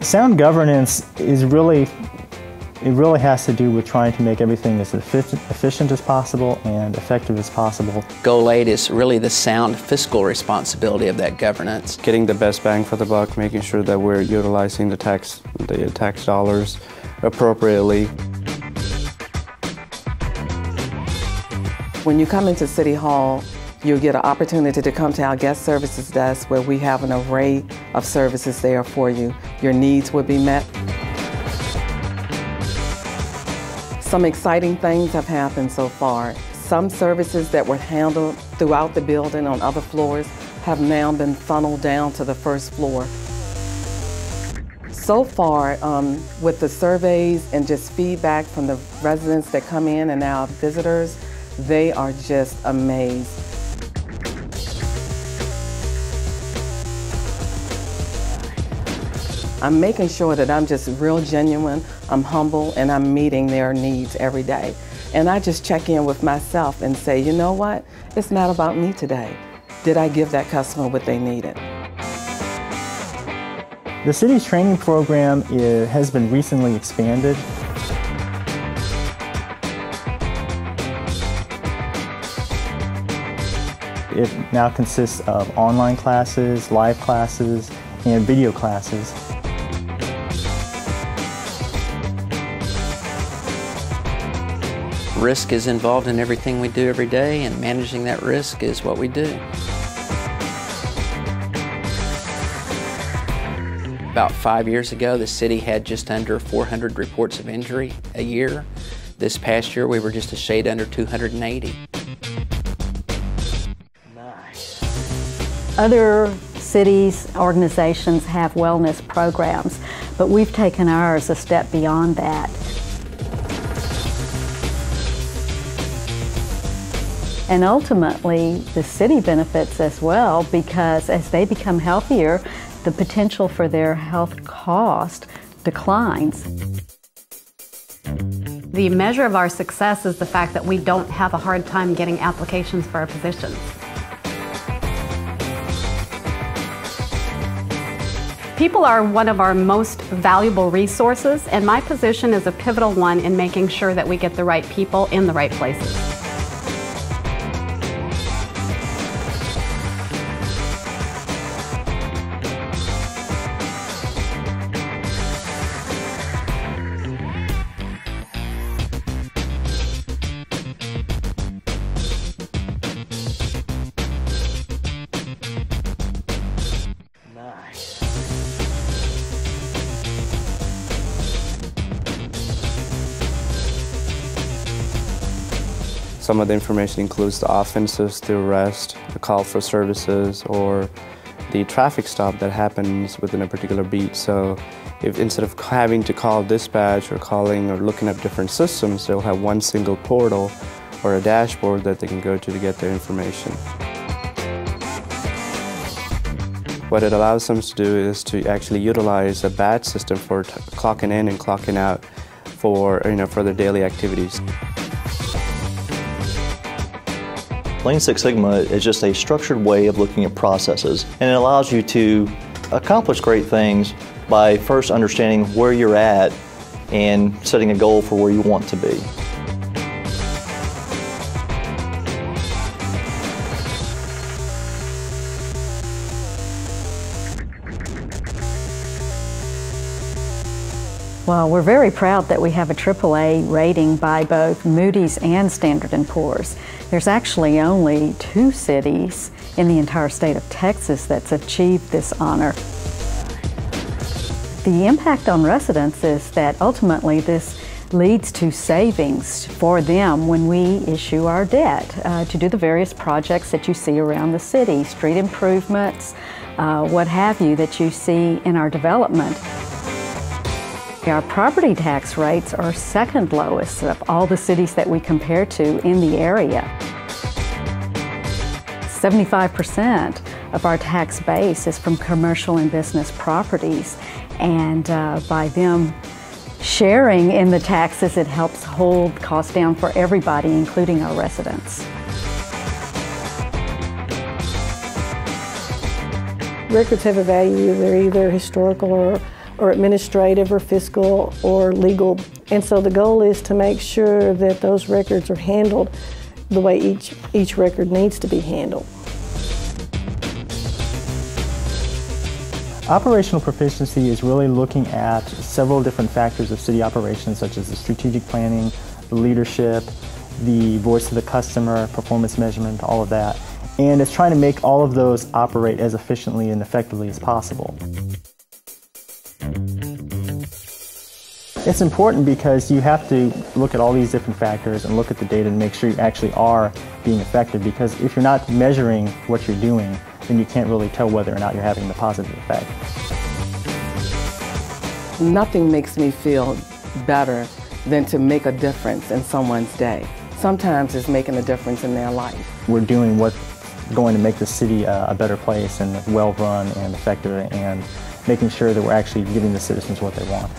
Sound governance is really has to do with trying to make everything as efficient as possible and effective as possible. Goal 8 is really the sound fiscal responsibility of that governance. Getting the best bang for the buck, making sure that we're utilizing the tax dollars appropriately. When you come into City Hall, you'll get an opportunity to come to our guest services desk where we have an array of services there for you. Your needs will be met. Some exciting things have happened so far. Some services that were handled throughout the building on other floors have now been funneled down to the first floor. So far, with the surveys and just feedback from the residents that come in and our visitors, they are just amazed. I'm making sure that I'm just real genuine, I'm humble, and I'm meeting their needs every day. And I just check in with myself and say, you know what? It's not about me today. Did I give that customer what they needed? The city's training program has been recently expanded. It now consists of online classes, live classes, and video classes. Risk is involved in everything we do every day, and managing that risk is what we do. About 5 years ago, the city had just under 400 reports of injury a year. This past year, we were just a shade under 280. Other cities, organizations have wellness programs, but we've taken ours a step beyond that. And ultimately, the city benefits as well, because as they become healthier, the potential for their health cost declines. The measure of our success is the fact that we don't have a hard time getting applications for our positions. People are one of our most valuable resources, and my position is a pivotal one in making sure that we get the right people in the right places. Some of the information includes the offenses, the arrest, the call for services, or the traffic stop that happens within a particular beat. So if instead of having to call dispatch or calling or looking up different systems, they'll have one single portal or a dashboard that they can go to get their information. What it allows them to do is to actually utilize a badge system for clocking in and clocking out for their daily activities. Lean Six Sigma is just a structured way of looking at processes, and it allows you to accomplish great things by first understanding where you're at and setting a goal for where you want to be. Well, we're very proud that we have a AAA rating by both Moody's and Standard & Poor's. There's actually only 2 cities in the entire state of Texas that's achieved this honor. The impact on residents is that ultimately this leads to savings for them when we issue our debt to do the various projects that you see around the city, street improvements, what have you, that you see in our development. Our property tax rates are second lowest of all the cities that we compare to in the area. 75% of our tax base is from commercial and business properties, and by them sharing in the taxes, it helps hold costs down for everybody, including our residents. Records have a value. They're either historical or or administrative or fiscal or legal. And so the goal is to make sure that those records are handled the way each record needs to be handled. Operational proficiency is really looking at several different factors of city operations, such as the strategic planning, the leadership, the voice of the customer, performance measurement, all of that. And it's trying to make all of those operate as efficiently and effectively as possible. It's important because you have to look at all these different factors and look at the data and make sure you actually are being effective, because if you're not measuring what you're doing, then you can't really tell whether or not you're having the positive effect. Nothing makes me feel better than to make a difference in someone's day. Sometimes it's making a difference in their life. We're doing what's going to make the city a better place and well run and effective, and making sure that we're actually giving the citizens what they want.